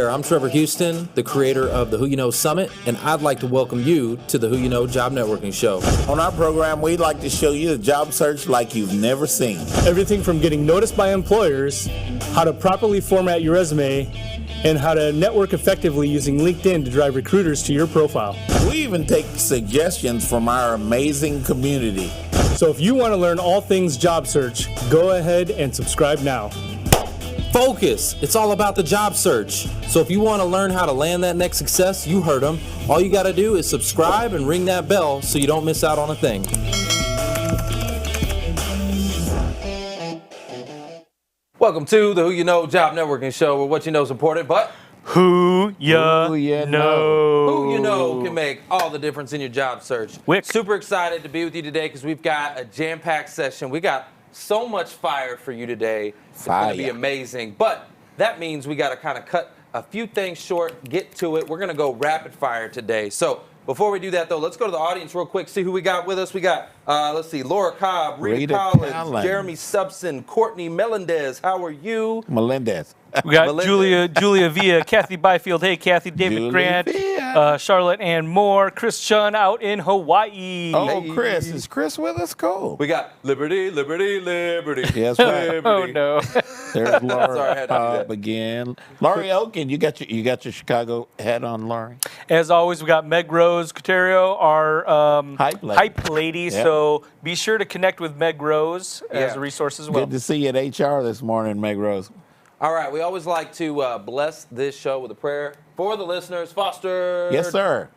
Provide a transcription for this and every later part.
there. I'm Trevor Houston, the creator of the Who You Know Summit, and I'd like to welcome you to the Who You Know Job Networking Show. On our program, we'd like to show you the job search like you've never seen. Everything from getting noticed by employers, how to properly format your resume, and how to network effectively using LinkedIn to drive recruiters to your profile. We even take suggestions from our amazing community. So if you want to learn all things job search, go ahead and subscribe now. Focus. It's all about the job search. So if you want to learn how to land that next success, you heard them. All you got to do is subscribe and ring that bell so you don't miss out on a thing. Welcome to the Who You Know Job Networking Show, where what you know is important, but Who you know. Who you know can make all the difference in your job search. WYK. Super excited to be with you today because we've got a jam-packed session. We got so much fire for you today. It's going to be amazing. But that means we got to kind of cut a few things short, get to it. We're going to go rapid fire today. So before we do that, though, let's go to the audience real quick, see who we got with us. We got, let's see, Laura Cobb, Rita Collins, Jeremy Subson, Courtney Melendez. How are you? Melendez. We got Julia Villa, Kathy Byfield. Hey, Kathy, David Grant, Charlotte Ann Moore, Chris Chun out in Hawaii. Oh, hey. Chris. Is Chris with us? Cool. We got Liberty, Liberty, Liberty. Yes, right. Oh, no. There's Laura Cobb again. Laurie Oken, you got your Chicago hat on, Laurie? As always, we got Meg Rose Coterio, our hype lady. Yep. So be sure to connect with Meg Rose as a resource as well. Good to see you at HR this morning, Meg Rose. All right, we always like to bless this show with a prayer for the listeners. Foster. Yes, sir.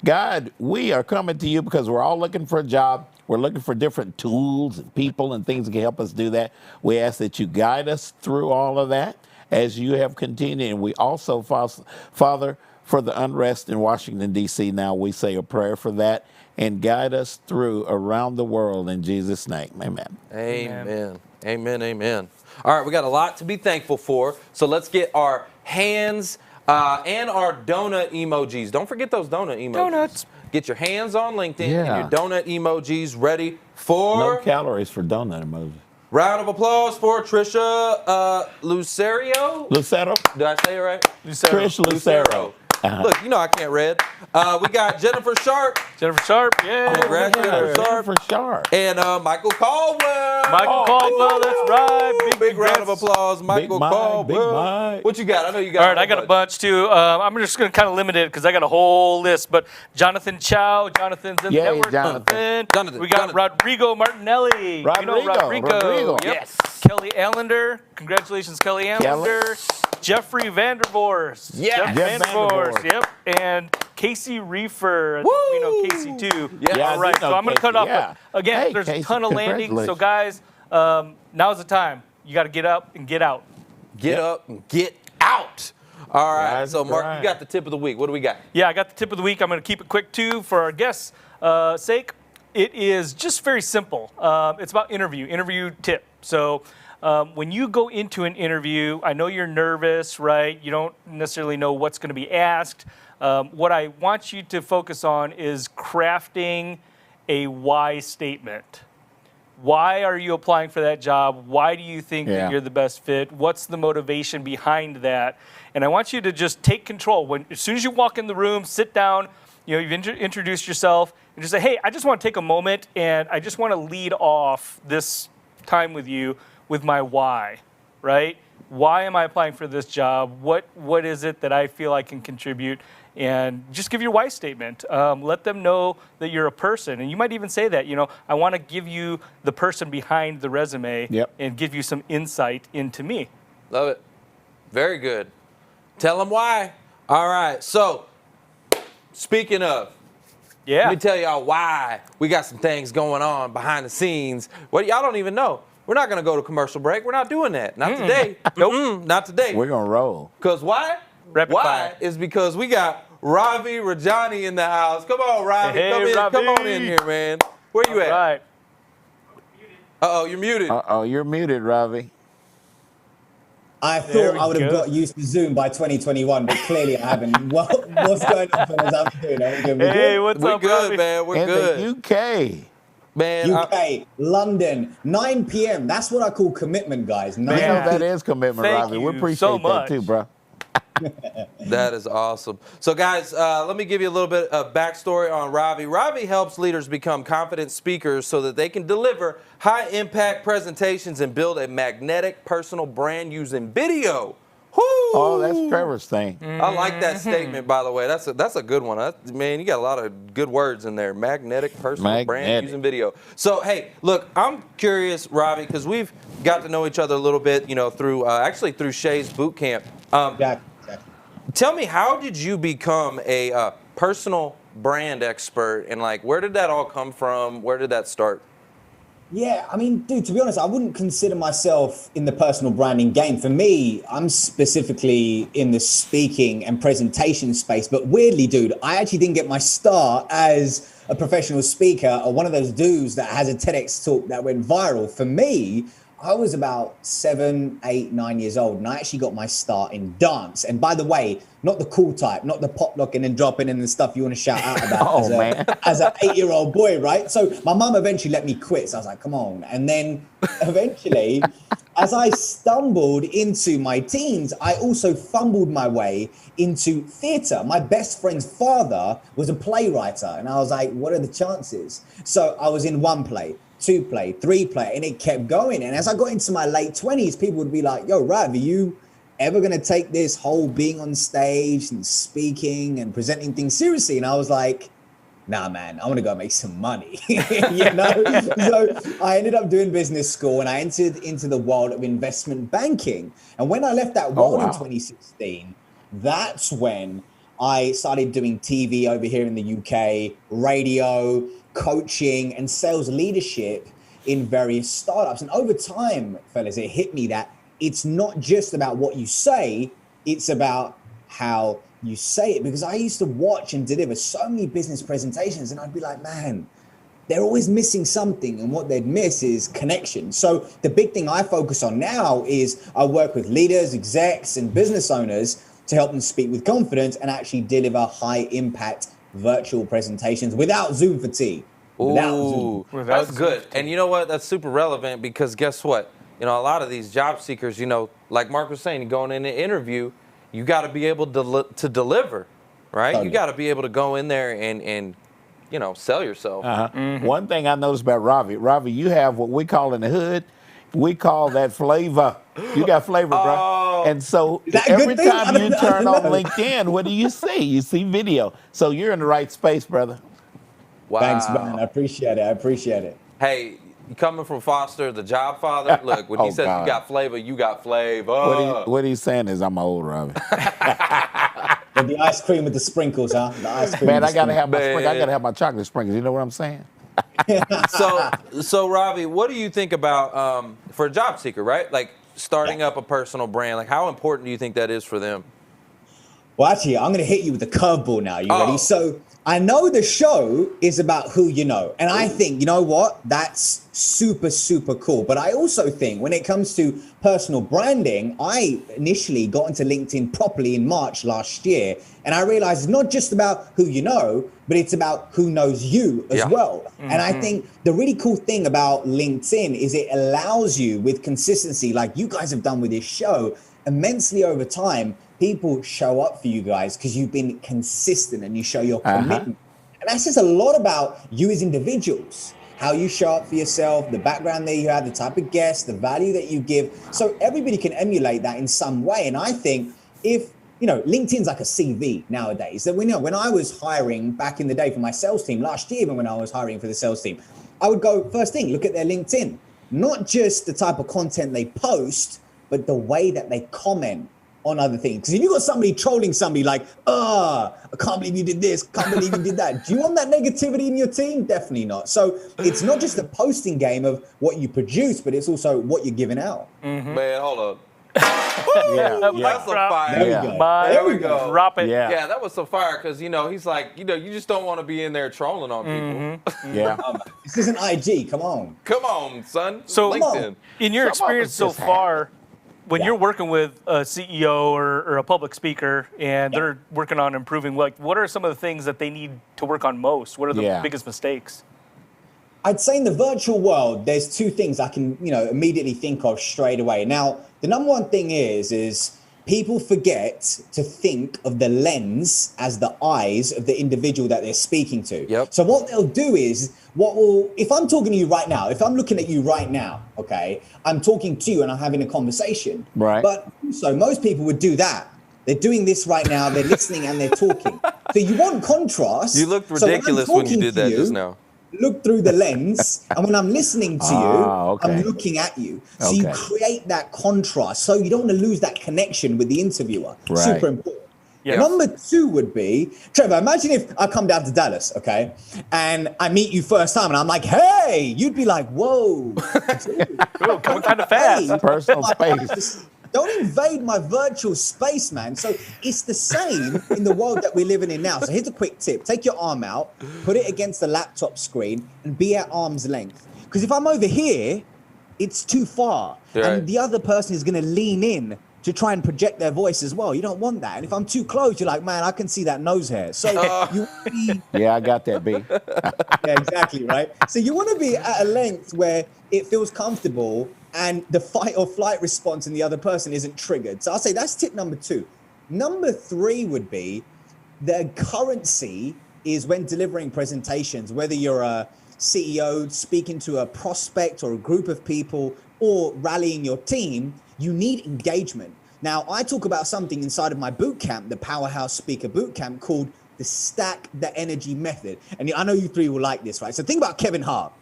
God, we are coming to you because we're all looking for a job. We're looking for different tools and people and things that can help us do that. We ask that you guide us through all of that as you have continued. And we also, Father, for the unrest in Washington, D.C. now, we say a prayer for that and guide us through around the world in Jesus' name. Amen. Amen. Amen. Amen. All right, we got a lot to be thankful for. So let's get our hands and our donut emojis. Don't forget those donut emojis. Donuts. Get your hands on LinkedIn and your donut emojis ready for... No calories for donut emojis. Round of applause for Trisha Lucero. Lucero? Did I say it right? Trish Lucero. Look, you know I can't read. We got Jennifer Sharp. Jennifer Sharp, yeah. Congrats, Jennifer Sharp. And Michael Caldwell. Michael Caldwell, that's right. Big round of applause, Michael Caldwell. Big Mike. What you got? I know you got. All right, I got a bunch too. I'm just going to kind of limit it because I got a whole list. But Jonathan Chow, Jonathan's in the network. Jonathan. We got Rodrigo Martinelli. Rodrigo. Yep. Yes. Kelly Allender. Congratulations, Kelly Allender. Jeffrey Vandervoors. Yeah. Jeff Vandervoors. Yep. And Casey Reefer. Woo! We know Casey too. Yeah. All right. So I'm going to cut off. Yeah. Again, there's a ton of landings. So guys, now's the time. You got to get up and get out. Get up and get out. All right. So Mark, you got the tip of the week. What do we got? Yeah, I got the tip of the week. I'm going to keep it quick too for our guests' sake. It is just very simple. It's about interview tip. So when you go into an interview, I know you're nervous, right? You don't necessarily know what's going to be asked. What I want you to focus on is crafting a why statement. Why are you applying for that job? Why do you think that you're the best fit? What's the motivation behind that? And I want you to just take control. As soon as you walk in the room, sit down, you've introduced yourself, and just say, hey, I just want to take a moment, and I just want to lead off this time with you with my why, right? Why am I applying for this job? What is it that I feel I can contribute? And just give your why statement. Let them know that you're a person. And you might even say that, I want to give you the person behind the resume and give you some insight into me. Love it. Very good. Tell them why. All right. So, speaking of, let me tell y'all why we got some things going on behind the scenes. What y'all don't even know. We're not going to go to commercial break. We're not doing that. Not today. Nope. Not today. We're going to roll. Because why? Rapid fire. Is because we got Ravi Rajani in the house. Come on, Ravi. Hey, Ravi. Come on in here, man. Where you at? Right. Uh-oh, you're muted. Uh-oh, you're muted, Ravi. I thought I would have got used to Zoom by 2021, but clearly I haven't. What's going on? How you doing? Hey, what's up, We're good, Ravi? man. We're in good. the UK. Man, UK, London, 9 p.m. That's what I call commitment, guys. 9 Man, p.m. that is commitment, Thank Ravi. We you appreciate so that much. too, bro. That is awesome. So, guys, let me give you a little bit of backstory on Ravi. Ravi helps leaders become confident speakers so that they can deliver high-impact presentations and build a magnetic personal brand using video. Woo! Oh, that's Trevor's thing. I like that statement, by the way. That's a good one. Man, you got a lot of good words in there. Magnetic personal brand using video. So, hey, look, I'm curious, Ravi, because we've got to know each other a little bit, through actually through Shay's boot camp. Exactly. Tell me, how did you become a personal brand expert, and where did that all come from? Where did that start? Yeah, I mean, dude, to be honest, I wouldn't consider myself in the personal branding game. For me, I'm specifically in the speaking and presentation space. But weirdly, dude, I actually didn't get my start as a professional speaker or one of those dudes that has a TEDx talk that went viral. For me, I was about 7, 8, 9 years old, and I actually got my start in dance. And by the way, not the cool type, not the pop locking and dropping and the stuff you want to shout out about as an 8-year-old boy, right? So my mum eventually let me quit. So I was like, come on. And then eventually, as I stumbled into my teens, I also fumbled my way into theater. My best friend's father was a playwright, and I was like, what are the chances? So I was in 1 play, 2 play, 3 play, and it kept going. And as I got into my late 20s, people would be like, yo, Rav, are you ever going to take this whole being on stage and speaking and presenting things seriously? And I was like, nah, man, I want to go make some money, So I ended up doing business school, and I entered into the world of investment banking. And when I left that world in 2016, that's when I started doing TV over here in the UK, radio, coaching, and sales leadership in various startups. And over time, fellas, it hit me that it's not just about what you say, it's about how you say it. Because I used to watch and deliver so many business presentations, and I'd be like, man, they're always missing something, and what they'd miss is connection. So the big thing I focus on now is I work with leaders, execs, and business owners to help them speak with confidence and actually deliver high impact virtual presentations without Zoom fatigue. That's good. And you know what? That's super relevant, because guess what? A lot of these job seekers, like Mark was saying, going in an interview, you got to be able to deliver, right? Totally. You got to be able to go in there and sell yourself. One thing I noticed about Ravi, you have what we call in the hood, we call that flavor. You got flavor, bro. And so every time you turn on LinkedIn, what do you see? You see video. So you're in the right space, brother. Wow. Thanks, man. I appreciate it. Hey, coming from Foster, the job father, look, when he says you got flavor, you got flavor. What he's saying is I'm old, Ravi. But the ice cream with the sprinkles, huh? The ice cream. Man, I gotta have my chocolate sprinkles. You know what I'm saying? So Ravi, what do you think about for a job seeker, right? Like starting up a personal brand, like how important do you think that is for them? Well, actually, I'm going to hit you with a curveball now. You ready? So I know the show is about who you know. And I think, you know what? That's super, super cool. But I also think when it comes to personal branding, I initially got into LinkedIn properly in March last year. And I realized it's not just about who you know, but it's about who knows you as well. Mm-hmm. And I think the really cool thing about LinkedIn is it allows you with consistency, like you guys have done with this show, immensely over time. People show up for you guys because you've been consistent and you show your commitment. And that says a lot about you as individuals, how you show up for yourself, the background that you have, the type of guests, the value that you give. So everybody can emulate that in some way. And I think if, LinkedIn's like a CV nowadays. That we know when I was hiring back in the day for my sales team last year, even when I was hiring for the sales team, I would go first thing, look at their LinkedIn, not just the type of content they post, but the way that they comment on other things. Because if you got somebody trolling somebody like, I can't believe you did this, can't believe you did that. Do you want that negativity in your team? Definitely not. So it's not just a posting game of what you produce, but it's also what you're giving out. Mm-hmm. Man, hold up. That's some fire. There we go. Drop it. Yeah, that was so fire because, he's like, you just don't want to be in there trolling on people. Yeah. This isn't IG. Come on. Come on, son. So LinkedIn. In your experience so far, when you're working with a CEO or a public speaker and they're working on improving, what are some of the things that they need to work on most? What are the biggest mistakes? I'd say in the virtual world, there's two things I can, immediately think of straight away. Now, the number one thing is people forget to think of the lens as the eyes of the individual that they're speaking to. Yep. So what they'll do is, if I'm talking to you right now, if I'm looking at you right now, okay, I'm talking to you and I'm having a conversation. Right. But so most people would do that. They're doing this right now. They're listening and they're talking. So you want contrast. You looked So ridiculous when you did that just now. Look through the lens, and when I'm listening to you, okay. I'm looking at you. So you create that contrast. So you don't want to lose that connection with the interviewer. Right. Super important. Yeah. Number 2 would be, Trevor, imagine if I come down to Dallas, okay, and I meet you first time, and I'm like, hey, you'd be like, whoa. Coming kind of fast. Hey, Personal space. don't invade my virtual space, man. So it's the same in the world that we're living in now. So here's a quick tip. Take your arm out, put it against the laptop screen, and be at arm's length. Because if I'm over here, it's too far. Right. And the other person is going to lean in to try and project their voice as well. You don't want that. And if I'm too close, you're like, man, I can see that nose hair. So you want to be... Yeah, I got that, B. Yeah, exactly, right? So you want to be at a length where it feels comfortable and the fight or flight response in the other person isn't triggered. So I'll say that's tip number 2. Number 3 would be the currency is when delivering presentations, whether you're a CEO speaking to a prospect or a group of people or rallying your team, you need engagement. Now, I talk about something inside of my boot camp, the Powerhouse Speaker Boot Camp, called the Stack the Energy Method. And I know you 3 will like this, right? So think about Kevin Hart.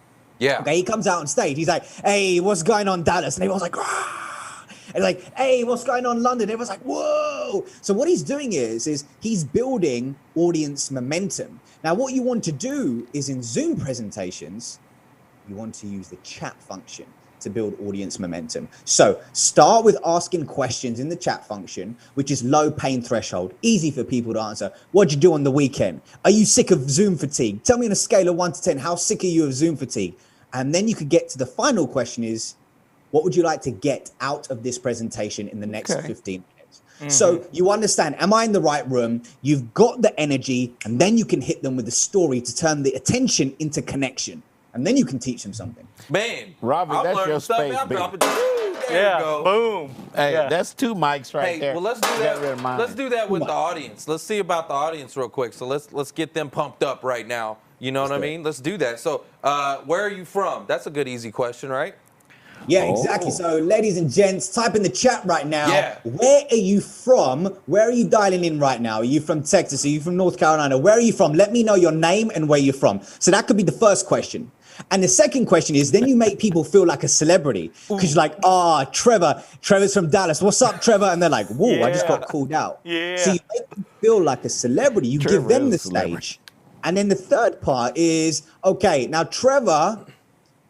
Yeah. Okay, he comes out on stage. He's like, hey, what's going on, Dallas? And everyone's like, rah! And like, hey, what's going on, London? Everyone's like, whoa. So what he's doing is he's building audience momentum. Now, what you want to do is in Zoom presentations, you want to use the chat function to build audience momentum. So start with asking questions in the chat function, which is low pain threshold, easy for people to answer. What'd you do on the weekend? Are you sick of Zoom fatigue? Tell me on a scale of 1 to 10, how sick are you of Zoom fatigue? And then you could get to the final question is, what would you like to get out of this presentation in the next 15 minutes? So you understand, am I in the right room? You've got the energy, and then you can hit them with the story to turn the attention into connection. And then you can teach them something. Man, Robbie, I'm that's learning your something. space, I'm baby. dropping. There you go. Boom. Hey, Yeah. that's 2 mics right there. Well, let's do Got rid of that. mine. Let's do that with the audience. Let's see about the audience real quick. So let's get them pumped up right now. You know what I mean? Let's do that. So, where are you from? That's a good, easy question, right? Yeah, exactly. So, ladies and gents, type in the chat right now. Yeah. Where are you from? Where are you dialing in right now? Are you from Texas? Are you from North Carolina? Where are you from? Let me know your name and where you're from. So that could be the first question. And the second question is, then you make people feel like a celebrity because you're like, Trevor's from Dallas. What's up, Trevor? And they're like, whoa, I just got called out. Yeah. So you make them feel like a celebrity. You give Trevor them is the a celebrity. stage. And then the third part is, okay, now Trevor,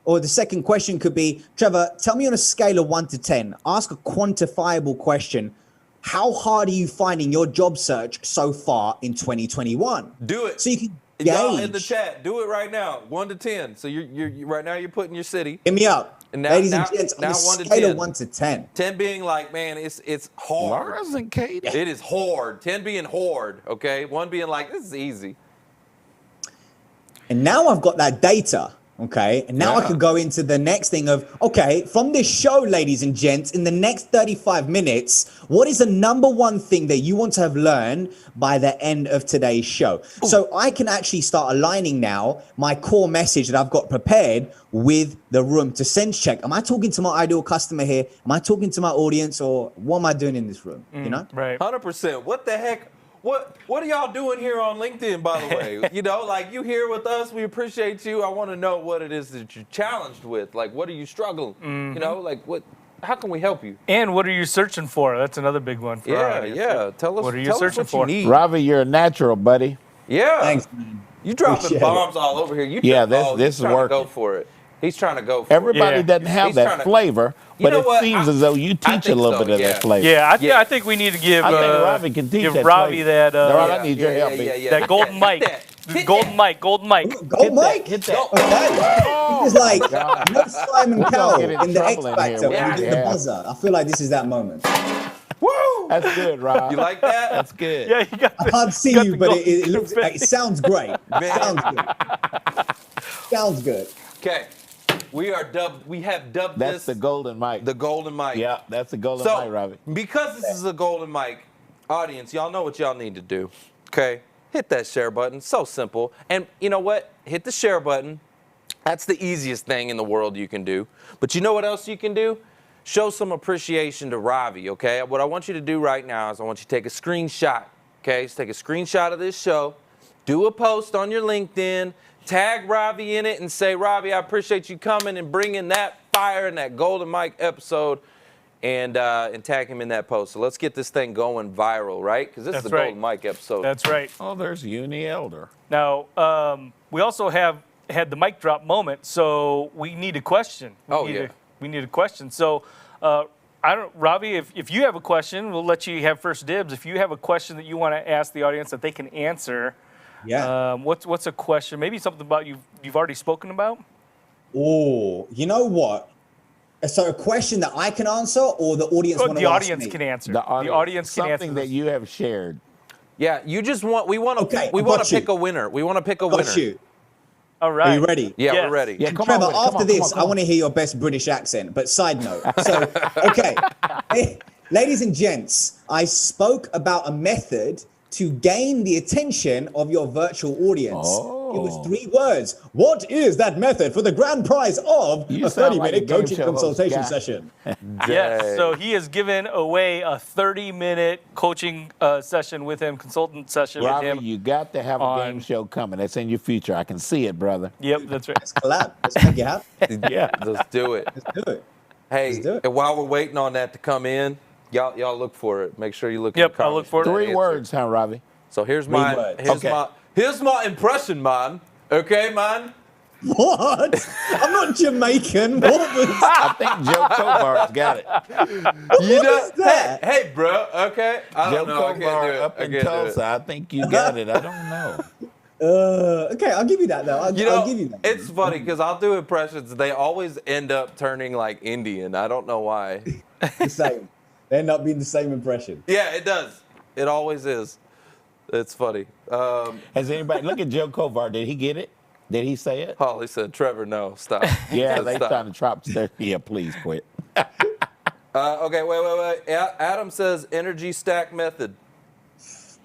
or the second question could be, Trevor, tell me on a scale of 1 to 10, ask a quantifiable question. How hard are you finding your job search so far in 2021? Do it. So you can Y'all in gauge. the chat, do it right now. 1 to 10. So you're right now you're putting your city. Hit me up. And now- Ladies now- and gents, on now a 1 to scale 10. of 1 to 10. 10 being like, man, it's hard. Lars and Katie. It is hard. 10 being hard. Okay. 1 being like, this is easy. And now I've got that data, okay? And now I can go into the next thing of, okay, from this show, ladies and gents, in the next 35 minutes, what is the number 1 thing that you want to have learned by the end of today's show? So I can actually start aligning now my core message that I've got prepared with the room to sense check. Am I talking to my ideal customer here? Am I talking to my audience, or what am I doing in this room? You know? Right. 100%. What the heck? What are y'all doing here on LinkedIn, by the way? You know, like, you here with us. We appreciate you. I want to know what it is that you're challenged with. Like, what are you struggling? You know, like, how can we help you? And what are you searching for? That's another big one for our audience. Tell us What are you tell us searching what for? you need. Ravi, you're a natural, buddy. Yeah. Thanks, man. You dropping Appreciate bombs all over here. You Yeah, just- this he's is trying to working. go for it. He's trying to go for Everybody Yeah. doesn't have He's that trying to- flavor, You but know it what? seems as though you teach a think little so, bit of yeah. that flavor. Yeah, Yeah. I think we need to give I think Ravi can teach give that Ravi flavor. that No, I Yeah, need your yeah, help, yeah, B. yeah, yeah. that Hit golden that, hit mic. that, hit Golden that. mic, golden mic. Gold Hit that, Mike? hit that. Okay. This is like no Simon We're gonna Cowell get in in the X trouble in here. Factor when Yeah. we get the buzzer. I feel like this is that moment. Woo! That's good, Rob. You like that? That's good. Yeah, you got I can't see got you, the but golden it looks. confetti. It sounds great. Man. Sounds good. Sounds good. Okay. We are dubbed. We have dubbed That's this the golden mic. the golden mic. Yeah, that's the golden So, mic, Robbie. because this is a golden mic, audience, y'all know what y'all need to do. Okay, hit that share button. So simple. And you know what? Hit the share button. That's the easiest thing in the world you can do. But you know what else you can do? Show some appreciation to Ravi, okay? What I want you to do right now is I want you to take a screenshot, okay? So take a screenshot of this show, do a post on your LinkedIn, tag Ravi in it and say, Ravi, I appreciate you coming and bringing that fire and that golden mic episode, and tag him in that post. So let's get this thing going viral, right? Because this is a golden mic episode. That's right. Oh, there's Uni Elder. Now, we also had the mic drop moment, so we need a question. We need a question. So, Ravi, if you have a question, we'll let you have first dibs. If you have a question that you want to ask the audience that they can answer, what's a question? Maybe something about you've already spoken about? Oh, you know what? So a question that I can answer, or the audience want to ask me? The audience can answer. The audience can answer. Something that you have shared. Yeah, we want to pick a winner. We want to pick a winner. Got you. All right. Are you ready? Yeah, we're ready. Yeah, come Trevor, on. after this, I want to hear your best British accent. But side note, so, okay. Hey, ladies and gents, I spoke about a method to gain the attention of your virtual audience. Oh. It was 3 words. What is that method for the grand prize of a 30-minute coaching consultation session? Yes, so he has given away a 30-minute coaching session with him, consultant session with him. Robbie, you got to have a game show coming. That's in your future. I can see it, brother. Yep, that's right. Let's collab. Let's make it happen. Yeah. Let's do it. Let's do it. Hey, and while we're waiting on that to come in, y'all look for it. Make sure you look. Yep, I'll look for it. 3 words, huh, Robbie? So here's my impression, man. Okay, man. What? I'm not Jamaican. What was I think Joe Kovar's got it. is that? Hey, bro. Okay. I Joe don't know. I can't do Kovar it. up I in can't do it. Tulsa. I think you got it. I don't know. Okay, I'll give you that though. I'll give you that. It's funny because I'll do impressions. They always end up turning like Indian. I don't know why. The same. They end up being the same impression. Yeah, it does. It always is. It's funny. Has anybody, look at Joe Kovar. Did he get it? Did he say it? Holly said, Trevor, no, stop. Yeah, they Stop. trying to drop. Yeah, please quit. Okay, wait. Adam says energy stack method.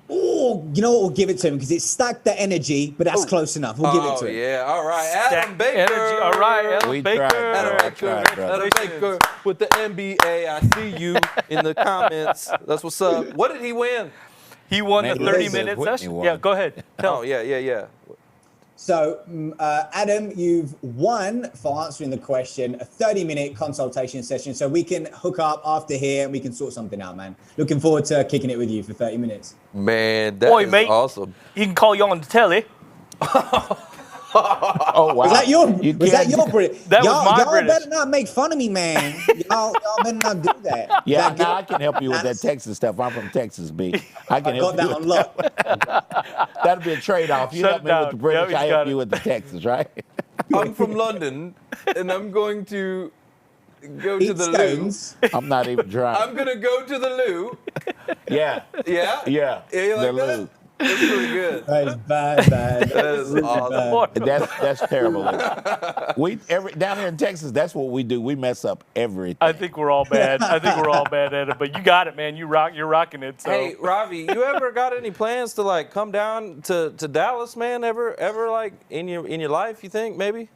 Oh, you know what? We'll give it to him because it's stacked the energy, but that's close enough. We'll give it to him. Yeah, all right. Adam Baker. Energy. All right, Adam We Baker. tried, Adam bro. Baker. Tried, brother. Adam Baker with the NBA. I see you in the comments. That's what's up. What did he win? He won Man, the Whitney 30-minute won. session. Yeah, go ahead. Tell Oh, yeah. So, Adam, you've won for answering the question, a 30-minute consultation session. So we can hook up after here and we can sort something out, man. Looking forward to kicking it with you for 30 minutes. Man, that is mate. awesome. He can call you on the telly. Oh, wow. Was that your You was that can't- your British? That was my y'all British. better not make fun of me, man. y'all better not do that. Yeah, That now I can help you with that Texas stuff. I'm from Texas, B. I can I help got you that with on lock. That'll be a trade-off. You Shut help me down. with the British, Yeah, he's I got help it. you with the Texas, right? I'm from London, and I'm going to go to Eat the scones. I'm not even loo. trying. I'm going to go to the loo. Yeah. Yeah? Yeah. Yeah, you like The that? loo. That's pretty good. That is bad. That is Really awesome. bad. That's terrible. Down here in Texas, that's what we do. We mess up everything. I think we're all bad. I think we're all bad at it. But you got it, man. You're rocking it. So. Hey, Ravi, you ever got any plans to like come down to Dallas, man? Ever like in your life, you think, maybe?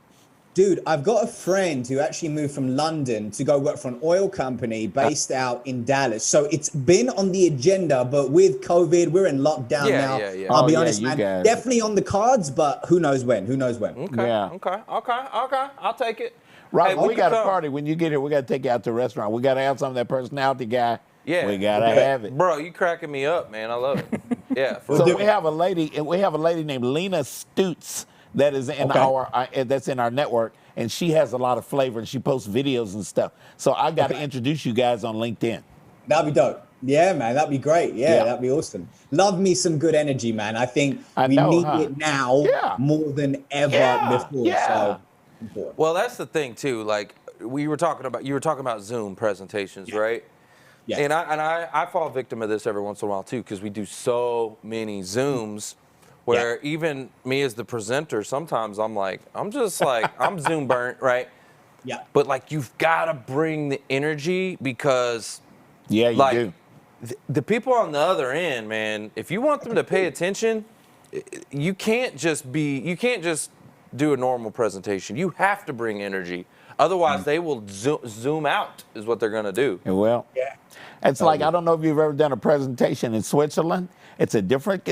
Dude, I've got a friend who actually moved from London to go work for an oil company based out in Dallas. So it's been on the agenda, but with COVID, we're in lockdown now. Yeah. I'll be Oh, yeah, honest, you man. guys. Definitely on the cards, but who knows when? Okay. Yeah. Okay. I'll take it. Right, Hey, we got a come. party. When you get here, we got to take you out to a restaurant. We got to have some of that personality guy. Yeah. We got to have it. Bro, you cracking me up, man. I love it. Yeah. For So real. we have a lady named Lena Stutz that is in that's in our network, and she has a lot of flavor, and she posts videos and stuff. So I got to introduce you guys on LinkedIn. That'd be dope. Yeah, man, that'd be great. Yeah, Yeah. that'd be awesome. Love me some good energy, man. I think I we know, need huh? it now Yeah. more than ever Yeah, before. yeah. So, important. Well, that's the thing too. Like you were talking about Zoom presentations, right? Yeah. And I fall victim of this every once in a while too, because we do so many Zooms where even me as the presenter, sometimes I'm Zoom burnt, right? Yeah. But like, you've got to bring the energy because, Yeah, you like, do. the people on the other end, man, if you want them to pay attention, you can't just do a normal presentation. You have to bring energy. Otherwise, they will zoom out, is what they're going to do. Well, it's like, I don't know if you've ever done a presentation in Switzerland. It's a different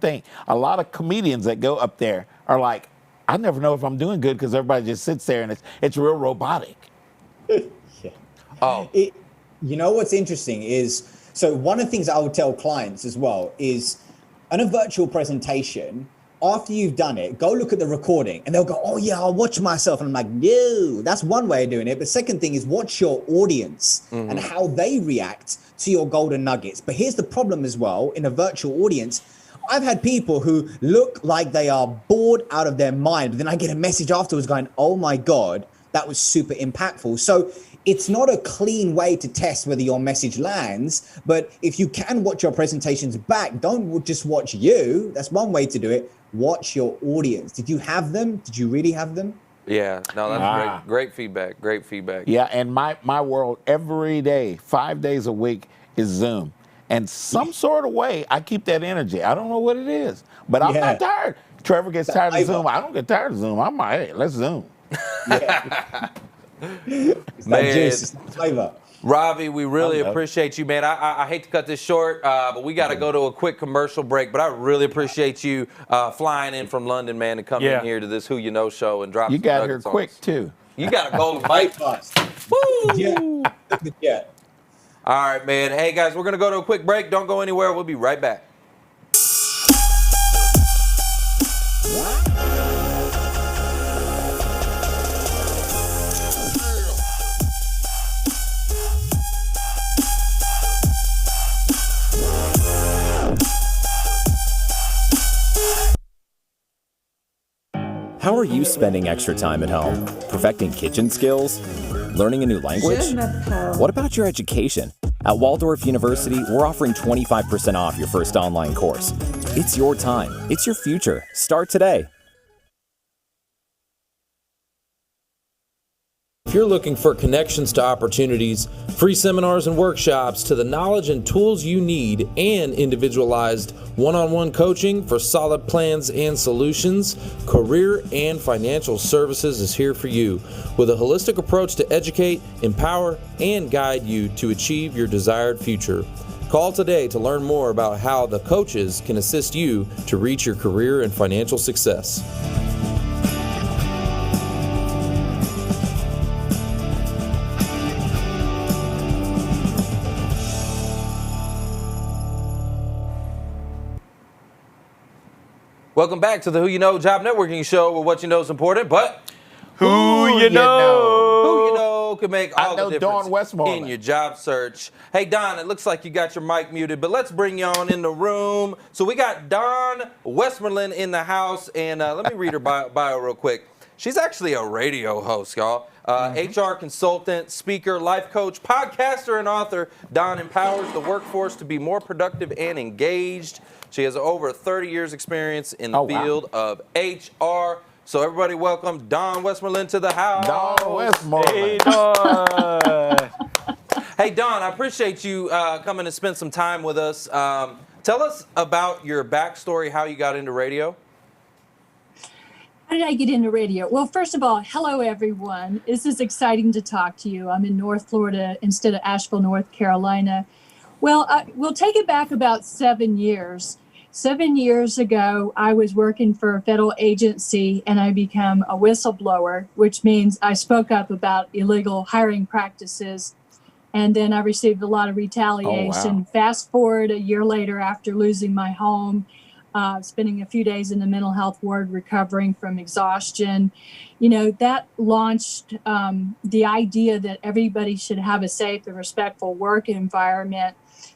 thing. A lot of comedians that go up there are like, I never know if I'm doing good because everybody just sits there and it's real robotic. Oh, You know what's interesting is, so one of the things I would tell clients as well is, on a virtual presentation, after you've done it, go look at the recording and they'll go, oh yeah, I'll watch myself. And I'm like, no, that's one way of doing it. But second thing is watch your audience and how they react to your golden nuggets. But here's the problem as well, in a virtual audience, I've had people who look like they are bored out of their mind, but then I get a message afterwards going, oh my God, that was super impactful. So it's not a clean way to test whether your message lands, but if you can watch your presentations back, don't just watch you. That's one way to do it. Watch your audience. Did you have them? Did you really have them? yeah. No, that's great feedback. Great feedback. Yeah, and my world every day, 5 days a week is Zoom. And some sort of way, I keep that energy. I don't know what it is, but I'm not tired. Trevor gets tired of Zoom. I don't get tired of Zoom. I'm like, hey, let's Zoom. It's that juice, it's that flavor. Ravi, we really appreciate you, man. I hate to cut this short, but we got to go to a quick commercial break. But I really appreciate you flying in from London, man, to come in here to this Who You Know show and drop. You some got here nuggets on quick us. too. You got a golden bite. Yeah. Yeah. All right, man. Hey, guys, we're going to go to a quick break. Don't go anywhere. We'll be right back. How are you spending extra time at home? Perfecting kitchen skills? Learning a new language? What about your education? At Waldorf University, we're offering 25% off your first online course. It's your time. It's your future. Start today. If you're looking for connections to opportunities, free seminars and workshops, to the knowledge and tools you need, and individualized one-on-one coaching for solid plans and solutions, Career and Financial Services is here for you with a holistic approach to educate, empower, and guide you to achieve your desired future. Call today to learn more about how the coaches can assist you to reach your career and financial success. Welcome back to the Who You Know Job Networking Show, where what you know is important, but Who you know? who you know can make all the difference Dawn Westmoreland. in your job search. Hey, Don, it looks like you got your mic muted, but let's bring you on in the room. So we got Dawn Westmoreland in the house, and let me read her bio real quick. She's actually a radio host, y'all. HR consultant, speaker, life coach, podcaster, and author. Dawn empowers the workforce to be more productive and engaged. She has over 30 years experience in the field of HR. So everybody welcome Dawn Westmoreland to the house. Dawn Westmoreland. Hey, Dawn. Hey, Dawn, I appreciate you coming to spend some time with us. Tell us about your backstory, how you got into radio. How did I get into radio? Well, first of all, hello, everyone. This is exciting to talk to you. I'm in North Florida instead of Asheville, North Carolina. Well, we'll take it back about 7 years. 7 years ago, I was working for a federal agency and I became a whistleblower, which means I spoke up about illegal hiring practices. And then I received a lot of retaliation. Oh, wow. Fast forward a year later, after losing my home, spending a few days in the mental health ward recovering from exhaustion, that launched the idea that everybody should have a safe and respectful work environment.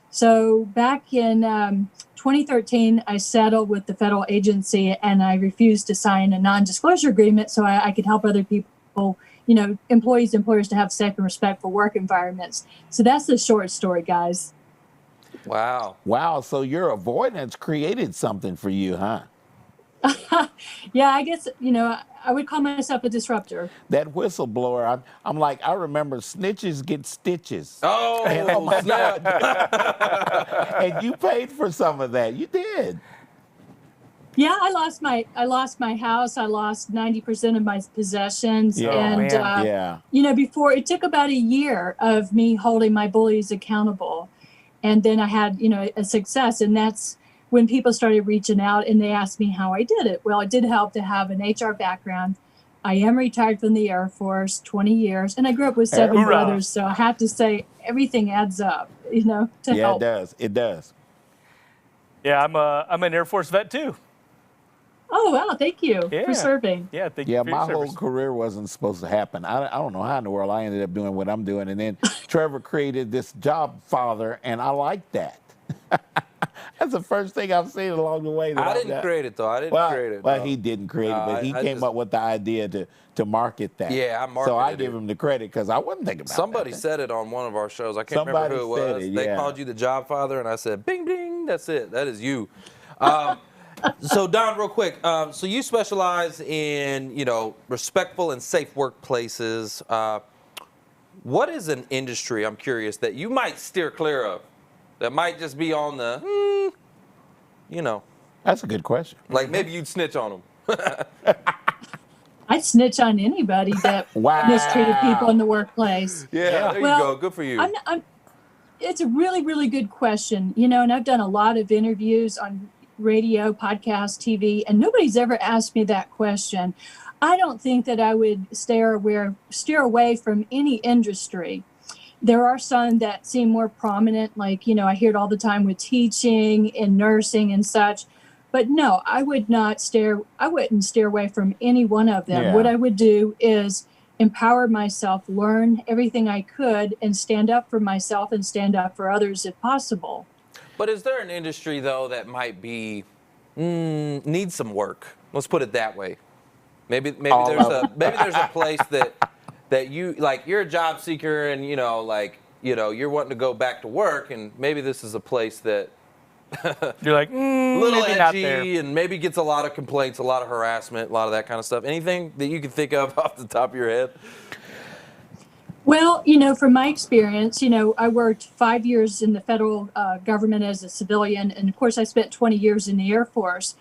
So back in 2013, I settled with the federal agency and I refused to sign a non-disclosure agreement so I could help other people, employees, employers to have safe and respectful work environments. So that's the short story, guys. Wow. Wow, so your avoidance created something for you, huh? Yeah, I guess, I would call myself a disruptor. That whistleblower, I'm like, I remember snitches get stitches. Oh, And, oh my snap. And you paid for some of that. You did. Yeah, I lost my house. I lost 90% of my possessions. Yeah. And, Yeah. before it took about a year of me holding my bullies accountable. And then I had, a success. And that's when people started reaching out and they asked me how I did it. Well, it did help to have an HR background. I am retired from the Air Force, 20 years, and I grew up with 7 Hoorah. brothers. So I have to say everything adds up, to Yeah, help. it does. It does. Yeah, I'm an Air Force vet too. Oh, wow. Thank you Yeah. for serving. Yeah, thank you Yeah, for your my whole service. career wasn't supposed to happen. I don't know how in the world I ended up doing what I'm doing. And then Trevor created this job father, and I like that. That's the first thing I've seen along the way. That I didn't create it, though. I didn't create it. Well, no. he didn't create it, but he I came just- up with the idea to market that. Yeah, I So I marketed give it. him the credit because I wasn't thinking about Somebody that. said it on one of our shows. I can't remember who it Somebody was. said it, They yeah. called you the job father, and I said, bing, bing, that's it. That is you. So, Don, real quick. So you specialize in, respectful and safe workplaces. What is an industry, I'm curious, that you might steer clear of? That might just be on the, That's a good question. like maybe you'd snitch on them. I'd snitch on anybody that Wow. mistreated people in the workplace. Yeah, there Well, you go. Good for you. It's a really, really good question, and I've done a lot of interviews on radio, podcast, TV, and nobody's ever asked me that question. I don't think that I would steer away from any industry. There are some that seem more prominent, like, I hear it all the time with teaching and nursing and such. But no, I wouldn't steer away from any one of them. Yeah. What I would do is empower myself, learn everything I could, and stand up for myself and stand up for others if possible. But is there an industry, though, that might be needs some work? Let's put it that way. Maybe there's a place that you like. You're a job seeker, and you're wanting to go back to work, and maybe this is a place that You're like, little maybe not there. edgy and maybe gets a lot of complaints, a lot of harassment, a lot of that kind of stuff. Anything that you can think of off the top of your head? Well, from my experience, I worked 5 years in the federal government as a civilian. And of course, I spent 20 years in the Air Force.